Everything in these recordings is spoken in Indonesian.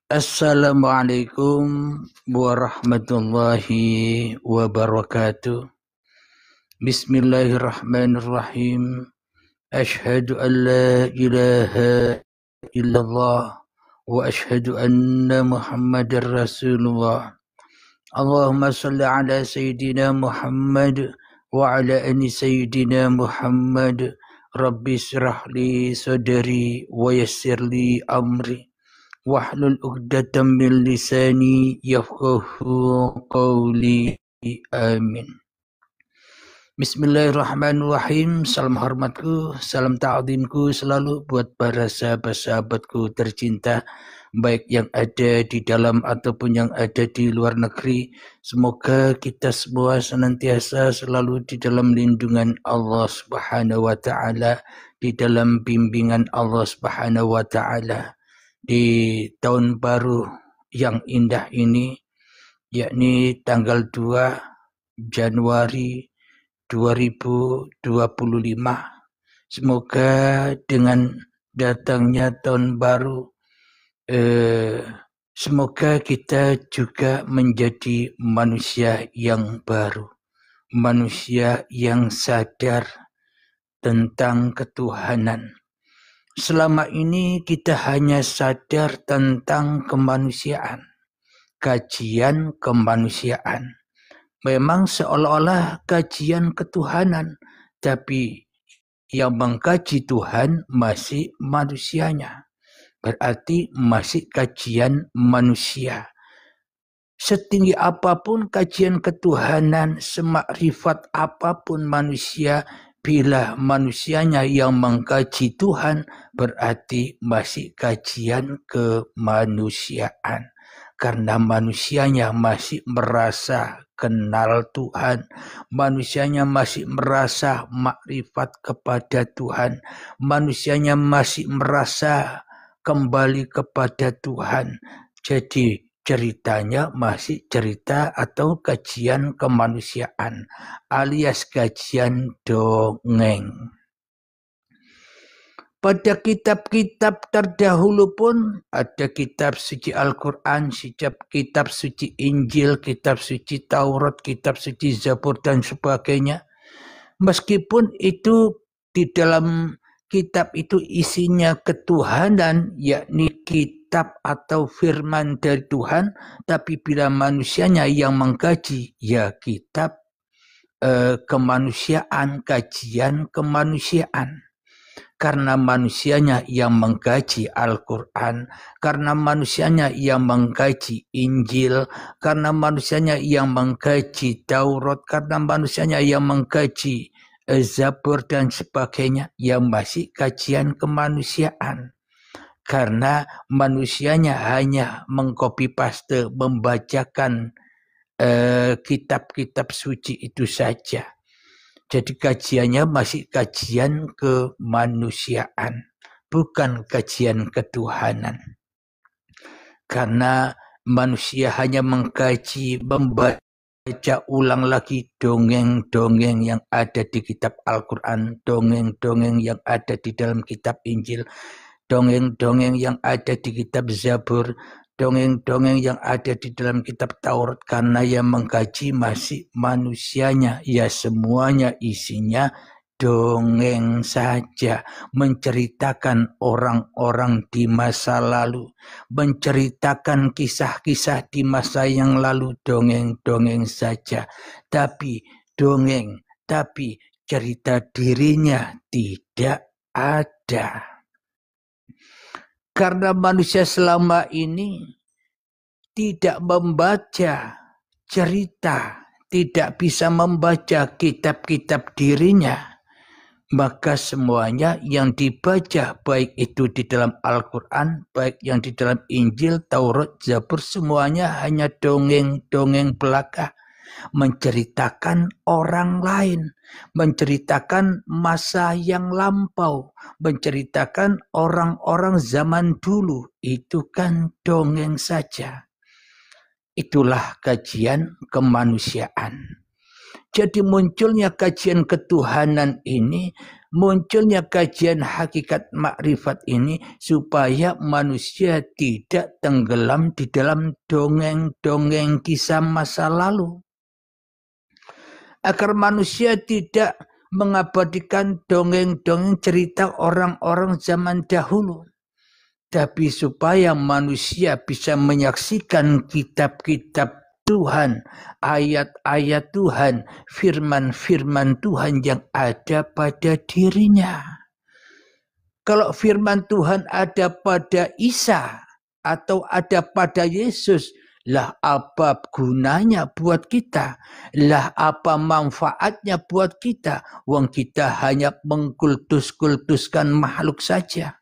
Assalamualaikum warahmatullahi wabarakatuh. Bismillahirrahmanirrahim. Ashhadu an la ilaha illallah wa ashhadu anna Muhammadar Rasulullah. Allahumma salli ala Sayyidina Muhammad wa ala ali Sayyidina Muhammad. Rabbi syrah li sadri wa yassir li amri. Wahlul 'uqdatam min lisani yafqahu qawli. Amin. Bismillahirrahmanirrahim. Salam hormatku, salam ta'zimku selalu buat para sahabat-sahabatku tercinta, baik yang ada di dalam ataupun yang ada di luar negeri. Semoga kita semua senantiasa selalu di dalam lindungan Allah Subhanahu wa taala, di dalam bimbingan Allah Subhanahu wa taala. Di tahun baru yang indah ini, yakni tanggal 2 Januari 2025. Semoga dengan datangnya tahun baru, semoga kita juga menjadi manusia yang baru, manusia yang sadar tentang ketuhanan. Selama ini kita hanya sadar tentang kemanusiaan, kajian kemanusiaan. Memang seolah-olah kajian ketuhanan, tapi yang mengkaji Tuhan masih manusianya. Berarti masih kajian manusia. Setinggi apapun kajian ketuhanan, semakrifat apapun manusia, bila manusianya yang mengkaji Tuhan, berarti masih kajian kemanusiaan. Karena manusianya masih merasa kenal Tuhan, manusianya masih merasa makrifat kepada Tuhan, manusianya masih merasa kembali kepada Tuhan. Jadi ceritanya masih cerita atau kajian kemanusiaan alias kajian dongeng. Pada kitab-kitab terdahulu pun ada kitab suci Al-Quran, kitab suci Injil, kitab suci Taurat, kitab suci Zabur dan sebagainya. Meskipun itu di dalam kitab itu isinya ketuhanan, yakni kitab atau firman dari Tuhan, tapi bila manusianya yang mengkaji, ya kitab kemanusiaan, kajian kemanusiaan. Karena manusianya yang mengkaji Al-Quran, karena manusianya yang mengkaji Injil, karena manusianya yang mengkaji Taurat, karena manusianya yang mengkaji Zabur dan sebagainya, yang masih kajian kemanusiaan. Karena manusianya hanya mengcopy paste, membacakan kitab-kitab suci itu saja. Jadi kajiannya masih kajian kemanusiaan, bukan kajian ketuhanan. Karena manusia hanya mengkaji, membaca ulang lagi dongeng-dongeng yang ada di kitab Al-Quran, dongeng-dongeng yang ada di dalam kitab Injil, dongeng-dongeng yang ada di kitab Zabur, dongeng-dongeng yang ada di dalam kitab Taurat. Karena yang mengkaji masih manusianya, ya semuanya isinya dongeng saja, menceritakan orang-orang di masa lalu, menceritakan kisah-kisah di masa yang lalu, dongeng-dongeng saja. Tapi dongeng, tapi cerita dirinya tidak ada. Karena manusia selama ini tidak membaca cerita, tidak bisa membaca kitab-kitab dirinya, maka semuanya yang dibaca, baik itu di dalam Al-Quran, baik yang di dalam Injil, Taurat, Zabur, semuanya hanya dongeng-dongeng belaka, menceritakan orang lain, menceritakan masa yang lampau, menceritakan orang-orang zaman dulu. Itu kan dongeng saja. Itulah kajian kemanusiaan. Jadi munculnya kajian ketuhanan ini Munculnya kajian hakikat makrifat ini supaya manusia tidak tenggelam di dalam dongeng-dongeng kisah masa lalu. Agar manusia tidak mengabadikan dongeng-dongeng cerita orang-orang zaman dahulu. Tapi supaya manusia bisa menyaksikan kitab-kitab Tuhan, ayat-ayat Tuhan, firman-firman Tuhan yang ada pada dirinya. Kalau firman Tuhan ada pada Isa atau ada pada Yesus, lah apa gunanya buat kita? Lah apa manfaatnya buat kita? Wong kita hanya mengkultus-kultuskan makhluk saja.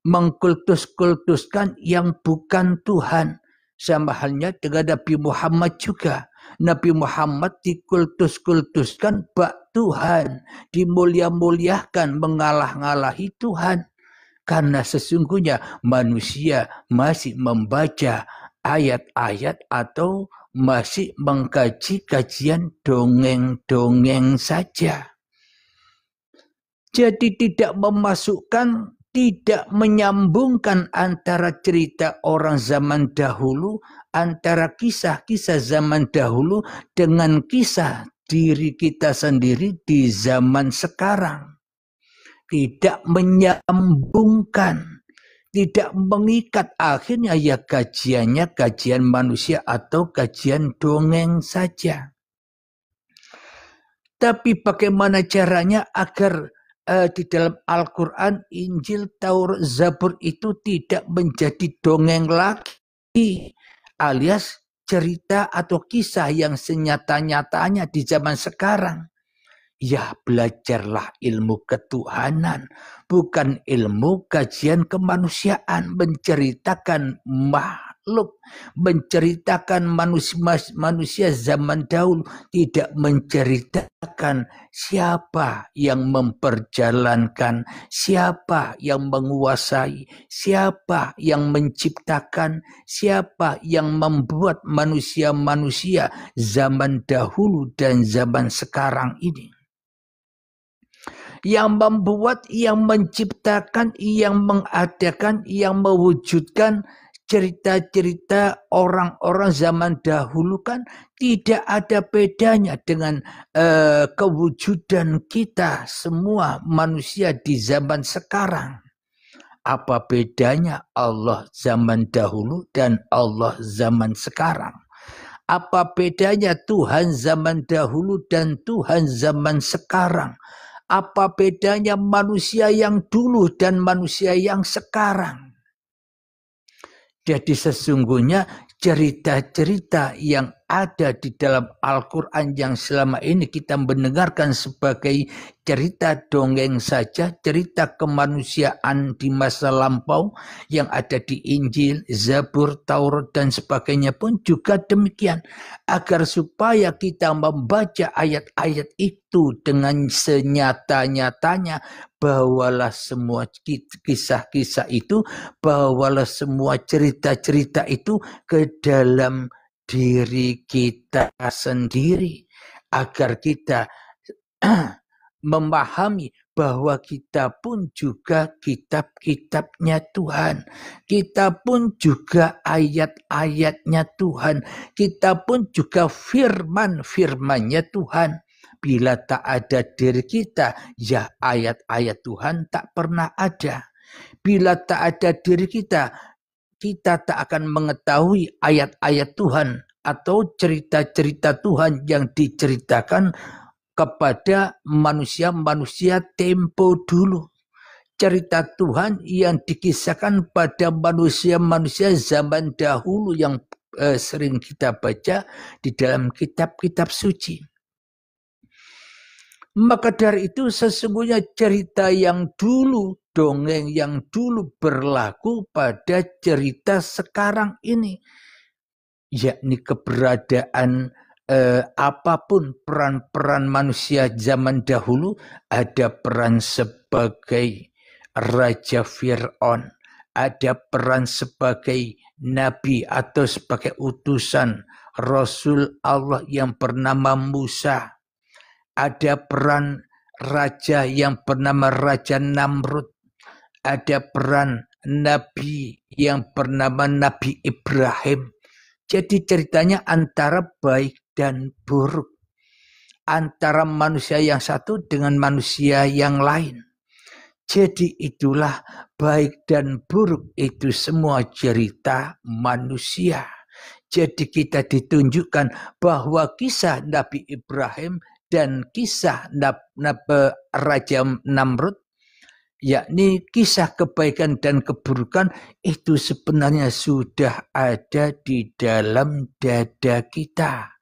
Mengkultus-kultuskan yang bukan Tuhan. Sama halnya dengan Nabi Muhammad juga. Nabi Muhammad dikultus-kultuskan bak Tuhan. Dimulia-muliakan, mengalah-ngalahi Tuhan. Karena sesungguhnya manusia masih membaca ayat-ayat atau masih mengkaji kajian dongeng-dongeng saja. Jadi tidak memasukkan, tidak menyambungkan antara cerita orang zaman dahulu, antara kisah-kisah zaman dahulu dengan kisah diri kita sendiri di zaman sekarang. Tidak menyambungkan, tidak mengikat, akhirnya ya kajiannya kajian manusia atau kajian dongeng saja. Tapi bagaimana caranya agar di dalam Al-Quran, Injil, Taurat, Zabur itu tidak menjadi dongeng lagi, alias cerita atau kisah yang senyata-nyatanya di zaman sekarang. Ya, belajarlah ilmu ketuhanan, bukan ilmu kajian kemanusiaan, menceritakan makhluk, menceritakan manusia zaman dahulu, tidak menceritakan siapa yang memperjalankan, siapa yang menguasai, siapa yang menciptakan, siapa yang membuat manusia-manusia zaman dahulu dan zaman sekarang ini. Yang membuat, yang menciptakan, yang mengadakan, yang mewujudkan cerita-cerita orang-orang zaman dahulu kan tidak ada bedanya dengan kewujudan kita semua manusia di zaman sekarang. Apa bedanya Allah zaman dahulu dan Allah zaman sekarang? Apa bedanya Tuhan zaman dahulu dan Tuhan zaman sekarang? Apa bedanya manusia yang dulu dan manusia yang sekarang? Jadi sesungguhnya cerita-cerita yang ada di dalam Al-Quran yang selama ini kita mendengarkan sebagai cerita dongeng saja, cerita kemanusiaan di masa lampau yang ada di Injil, Zabur, Taurat dan sebagainya pun juga demikian. Agar supaya kita membaca ayat-ayat itu dengan senyata-nyatanya, bawalah semua kisah-kisah itu, bawalah semua cerita-cerita itu ke dalam diri kita sendiri, agar kita memahami bahwa kita pun juga kitab-kitabnya Tuhan, kita pun juga ayat-ayatnya Tuhan, kita pun juga firman-firmannya Tuhan. Bila tak ada diri kita, ya ayat-ayat Tuhan tak pernah ada. Bila tak ada diri kita, kita tak akan mengetahui ayat-ayat Tuhan atau cerita-cerita Tuhan yang diceritakan kepada manusia-manusia tempo dulu. Cerita Tuhan yang dikisahkan pada manusia-manusia zaman dahulu yang sering kita baca di dalam kitab-kitab suci. Maka dari itu sesungguhnya cerita yang dulu, dongeng yang dulu berlaku pada cerita sekarang ini. Yakni keberadaan apapun peran-peran manusia zaman dahulu, ada peran sebagai Raja Fir'aun, ada peran sebagai Nabi atau sebagai utusan Rasul Allah yang bernama Musa, ada peran raja yang bernama Raja Namrud, ada peran nabi yang bernama Nabi Ibrahim. Jadi ceritanya antara baik dan buruk, antara manusia yang satu dengan manusia yang lain. Jadi itulah baik dan buruk itu semua cerita manusia. Jadi kita ditunjukkan bahwa kisah Nabi Ibrahim dan kisah Raja Namrud, yakni kisah kebaikan dan keburukan, itu sebenarnya sudah ada di dalam dada kita,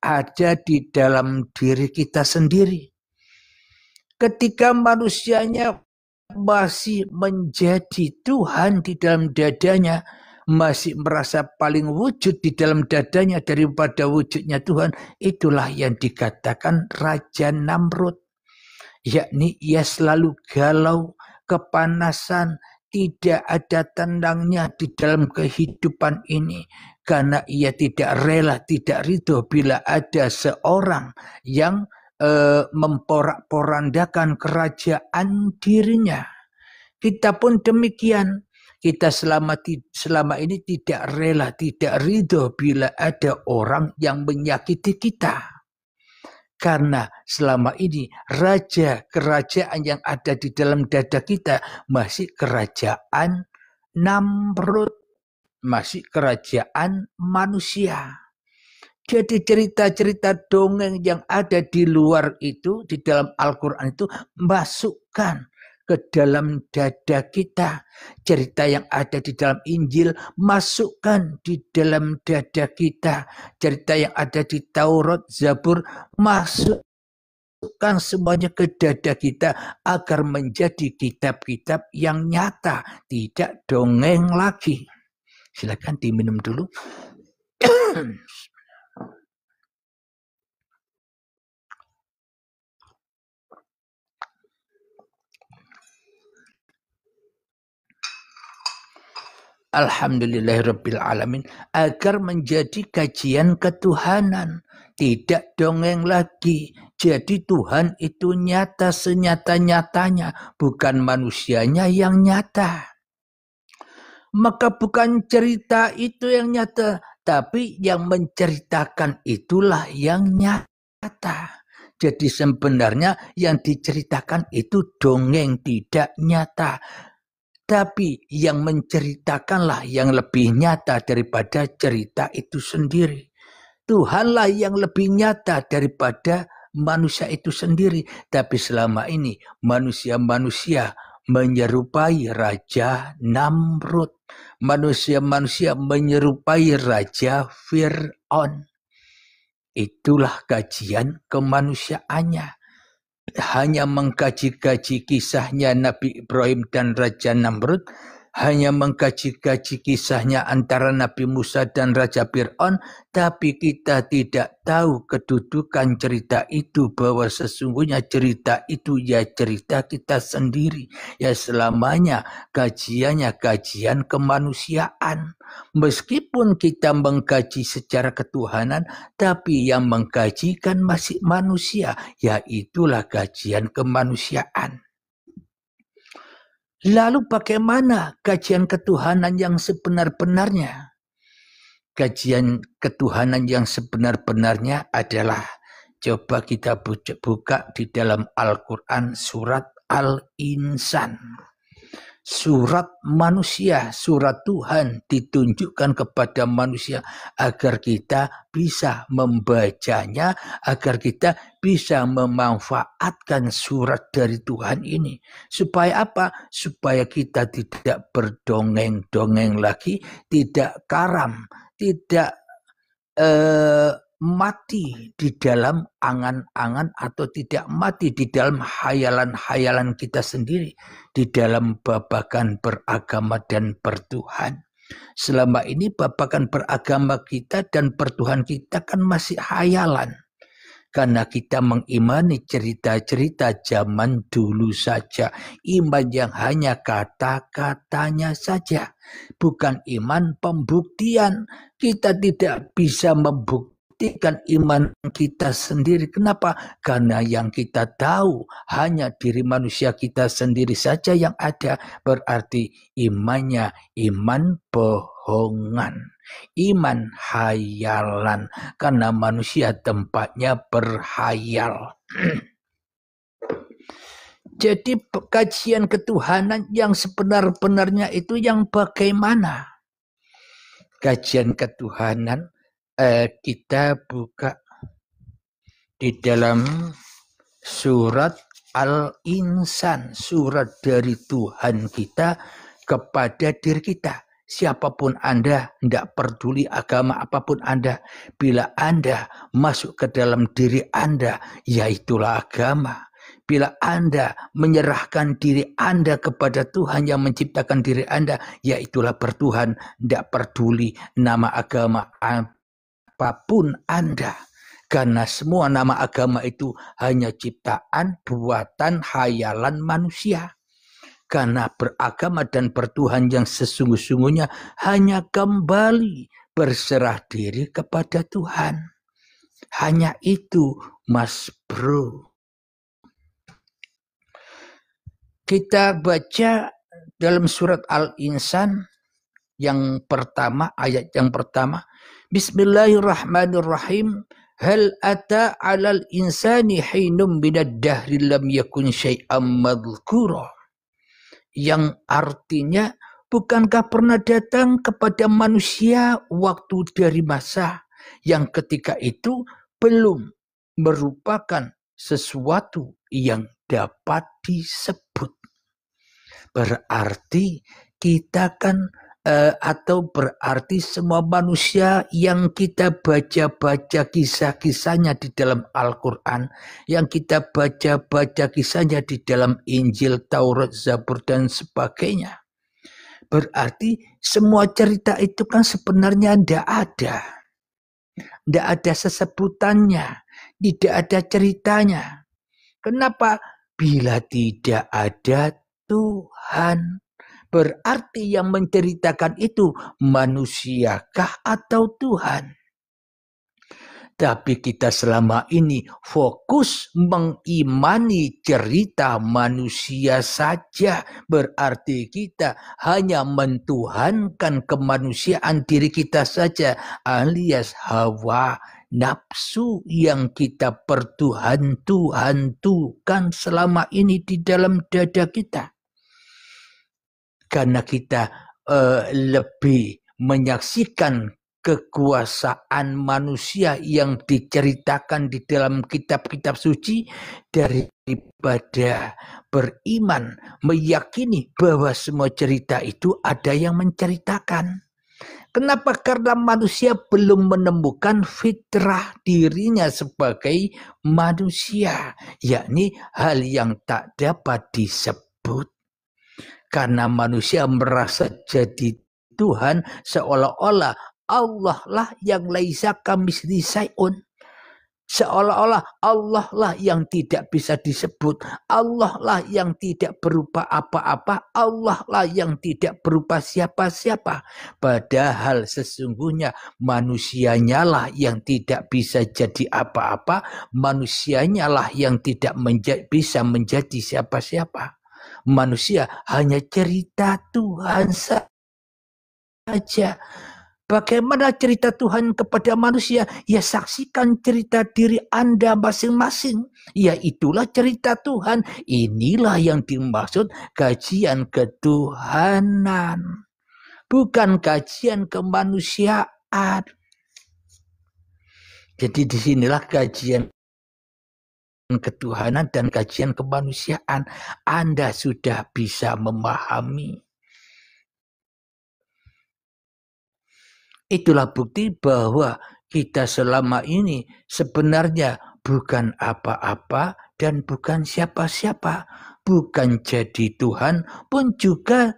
ada di dalam diri kita sendiri. Ketika manusianya masih menjadi Tuhan di dalam dadanya, masih merasa paling wujud di dalam dadanya daripada wujudnya Tuhan, itulah yang dikatakan Raja Namrud. Yakni ia selalu galau, kepanasan, tidak ada tenangnya di dalam kehidupan ini. Karena ia tidak rela, tidak ridho bila ada seorang yang memporak-porandakan kerajaan dirinya. Kita pun demikian. Kita selama ini tidak rela, tidak ridho bila ada orang yang menyakiti kita. Karena selama ini kerajaan yang ada di dalam dada kita masih kerajaan Namrud, masih kerajaan manusia. Jadi cerita-cerita dongeng yang ada di luar itu, di dalam Al-Quran itu, masukkan ke dalam dada kita. Cerita yang ada di dalam Injil, masukkan di dalam dada kita. Cerita yang ada di Taurat, Zabur, masukkan semuanya ke dada kita agar menjadi kitab-kitab yang nyata, tidak dongeng lagi. Silakan diminum dulu. Alhamdulillahirrabbilalamin, agar menjadi kajian ketuhanan, tidak dongeng lagi. Jadi Tuhan itu nyata senyata-nyatanya, bukan manusianya yang nyata. Maka bukan cerita itu yang nyata, tapi yang menceritakan itulah yang nyata. Jadi sebenarnya yang diceritakan itu dongeng, tidak nyata. Tapi yang menceritakanlah yang lebih nyata daripada cerita itu sendiri. Tuhanlah yang lebih nyata daripada manusia itu sendiri. Tapi selama ini manusia-manusia menyerupai Raja Namrud. Manusia-manusia menyerupai Raja Fir'aun. Itulah kajian kemanusiaannya. Hanya mengkaji-kaji kisahnya Nabi Ibrahim dan Raja Namrud, hanya mengkaji-kaji kisahnya antara Nabi Musa dan Raja Fir'aun, tapi kita tidak tahu kedudukan cerita itu, bahwa sesungguhnya cerita itu ya cerita kita sendiri, ya selamanya kajiannya kajian kemanusiaan. Meskipun kita mengkaji secara ketuhanan, tapi yang mengkaji kan masih manusia, yaitulah kajian kemanusiaan. Lalu bagaimana kajian ketuhanan yang sebenar-benarnya? Kajian ketuhanan yang sebenar-benarnya adalah, coba kita buka di dalam Al-Quran surat Al-Insan. Surat manusia, surat Tuhan ditunjukkan kepada manusia agar kita bisa membacanya, agar kita bisa memanfaatkan surat dari Tuhan ini. Supaya apa? Supaya kita tidak berdongeng-dongeng lagi, tidak karam, tidak mati di dalam angan-angan, atau tidak mati di dalam hayalan-hayalan kita sendiri di dalam babakan beragama dan bertuhan. Selama ini babakan beragama kita dan bertuhan kita kan masih hayalan, karena kita mengimani cerita-cerita zaman dulu saja. Iman yang hanya kata-katanya saja, bukan iman pembuktian. Kita tidak bisa membuktikan membuktikan iman kita sendiri. Kenapa? Karena yang kita tahu hanya diri manusia kita sendiri saja yang ada. Berarti imannya iman bohongan, iman hayalan. Karena manusia tempatnya berhayal. Jadi kajian ketuhanan yang sebenar-benarnya itu yang bagaimana? Kajian ketuhanan kita buka di dalam surat Al-Insan, surat dari Tuhan kita kepada diri kita. Siapapun Anda, tidak peduli agama apapun Anda, bila Anda masuk ke dalam diri Anda, yaitulah agama. Bila Anda menyerahkan diri Anda kepada Tuhan yang menciptakan diri Anda, yaitulah bertuhan, tidak peduli nama agama apapun Anda. Karena semua nama agama itu hanya ciptaan, buatan, hayalan manusia. Karena beragama dan bertuhan yang sesungguh-sungguhnya hanya kembali berserah diri kepada Tuhan. Hanya itu, Mas Bro. Kita baca dalam surat Al-Insan yang pertama, ayat yang pertama. Bismillahirrahmanirrahim. Hal ata 'alal insani hinum minad dahri lam yakun syai'am madhkura. Yang artinya, bukankah pernah datang kepada manusia waktu dari masa yang ketika itu belum merupakan sesuatu yang dapat disebut. Berarti kita kan atau berarti semua manusia yang kita baca-baca kisah-kisahnya di dalam Al-Quran, yang kita baca-baca kisahnya di dalam Injil, Taurat, Zabur, dan sebagainya. Berarti semua cerita itu kan sebenarnya tidak ada. Tidak ada sesebutannya, tidak ada ceritanya. Kenapa? Bila tidak ada Tuhan. Berarti yang menceritakan itu manusiakah atau Tuhan? Tapi kita selama ini fokus mengimani cerita manusia saja. Berarti kita hanya mentuhankan kemanusiaan diri kita saja, alias hawa nafsu yang kita pertuhan-tuhan-tuhan selama ini di dalam dada kita. Karena kita lebih menyaksikan kekuasaan manusia yang diceritakan di dalam kitab-kitab suci daripada beriman, meyakini bahwa semua cerita itu ada yang menceritakan. Kenapa? Karena manusia belum menemukan fitrah dirinya sebagai manusia, yakni hal yang tak dapat disebut. Karena manusia merasa jadi Tuhan seolah-olah Allah lah yang laisa kamitslihi syai'un. Seolah-olah Allah lah yang tidak bisa disebut. Allah lah yang tidak berupa apa-apa. Allah lah yang tidak berupa siapa-siapa. Padahal sesungguhnya manusianya lah yang tidak bisa jadi apa-apa. Manusianya lah yang tidak bisa menjadi siapa-siapa. Manusia hanya cerita Tuhan saja. Bagaimana cerita Tuhan kepada manusia? Ya, saksikan cerita diri Anda masing-masing. Ya, itulah cerita Tuhan. Inilah yang dimaksud kajian ketuhanan. Bukan kajian kemanusiaan. Jadi disinilah kajian ketuhanan dan kajian kemanusiaan. Anda sudah bisa memahami. Itulah bukti bahwa kita selama ini sebenarnya bukan apa-apa dan bukan siapa-siapa. Bukan jadi Tuhan pun juga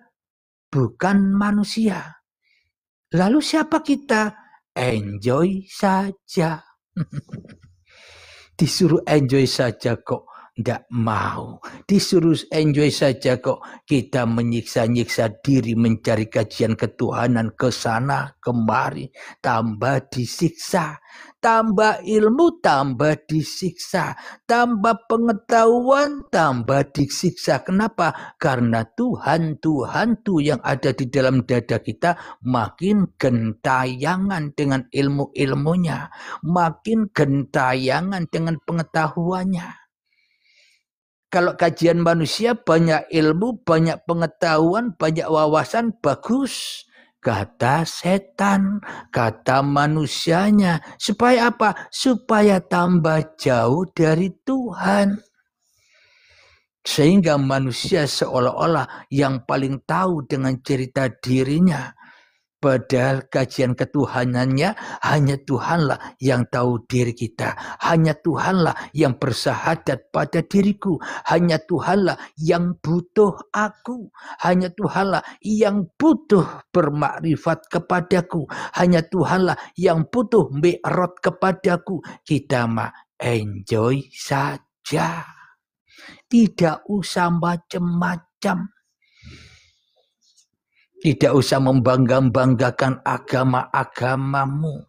bukan manusia. Lalu siapa kita? Enjoy saja. Disuruh enjoy saja kok Tidak mau. Disuruh enjoy saja kok. Kita menyiksa-nyiksa diri mencari kajian ketuhanan ke sana kemari. Tambah disiksa. Tambah ilmu, tambah disiksa. Tambah pengetahuan, tambah disiksa. Kenapa? Karena Tuhan yang ada di dalam dada kita makin gentayangan dengan ilmu-ilmunya. Makin gentayangan dengan pengetahuannya. Kalau kajian manusia banyak ilmu, banyak pengetahuan, banyak wawasan, bagus. Kata setan, kata manusianya. Supaya apa? Supaya tambah jauh dari Tuhan. Sehingga manusia seolah-olah yang paling tahu dengan cerita dirinya. Padahal kajian ketuhanannya hanya Tuhanlah yang tahu diri kita. Hanya Tuhanlah yang bersahadat pada diriku. Hanya Tuhanlah yang butuh aku. Hanya Tuhanlah yang butuh bermakrifat kepadaku. Hanya Tuhanlah yang butuh mi'rad kepadaku. Kita mah enjoy saja. Tidak usah macam-macam. Tidak usah membangga-banggakan agama-agamamu.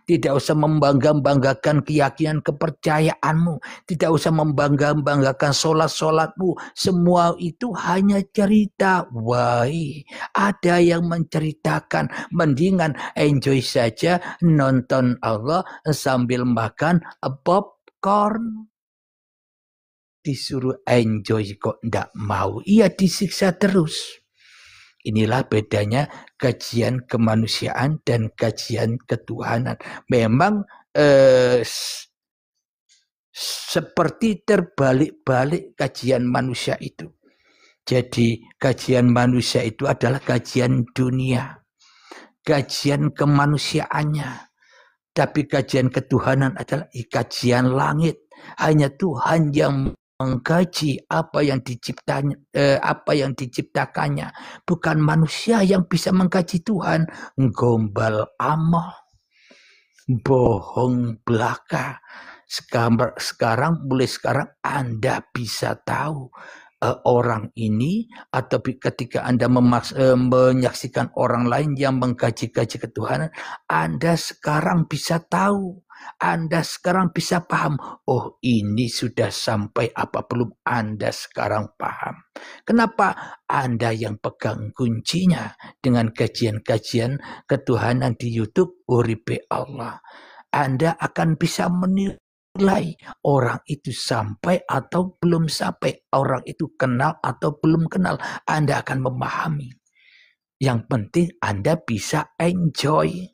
Tidak usah membangga-banggakan keyakinan kepercayaanmu. Tidak usah membangga-banggakan sholat-sholatmu. Semua itu hanya cerita. Wahai, ada yang menceritakan. Mendingan enjoy saja nonton Allah sambil makan popcorn. Disuruh enjoy kok ndak mau. Ia disiksa terus. Inilah bedanya kajian kemanusiaan dan kajian ketuhanan. Memang seperti terbalik-balik kajian manusia itu. Jadi kajian manusia itu adalah kajian dunia. Kajian kemanusiaannya. Tapi kajian ketuhanan adalah kajian langit. Hanya Tuhan yang mengkaji apa yang diciptakannya, bukan manusia yang bisa mengkaji Tuhan. Gombal amal, bohong belaka. Mulai sekarang Anda bisa tahu orang ini, atau ketika Anda menyaksikan orang lain yang mengkaji-kaji ketuhanan, Anda sekarang bisa tahu. Anda sekarang bisa paham, oh ini sudah sampai apa belum, Anda sekarang paham. Kenapa? Anda yang pegang kuncinya dengan kajian-kajian ketuhanan di YouTube Uripe Allah. Anda akan bisa menilai orang itu sampai atau belum sampai, orang itu kenal atau belum kenal. Anda akan memahami. Yang penting Anda bisa enjoy.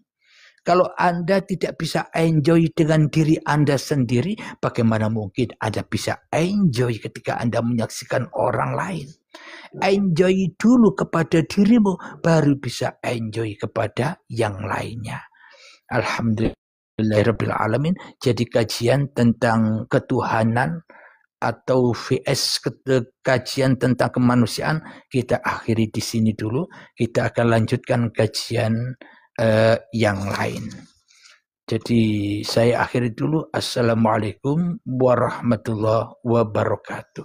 Kalau Anda tidak bisa enjoy dengan diri Anda sendiri, bagaimana mungkin Anda bisa enjoy ketika Anda menyaksikan orang lain? Enjoy dulu kepada dirimu, baru bisa enjoy kepada yang lainnya. Alhamdulillahirrabbilalamin. Jadi kajian tentang ketuhanan atau VS kajian tentang kemanusiaan kita akhiri di sini dulu. Kita akan lanjutkan kajian yang lain. Jadi saya akhiri dulu. Assalamualaikum warahmatullahi wabarakatuh.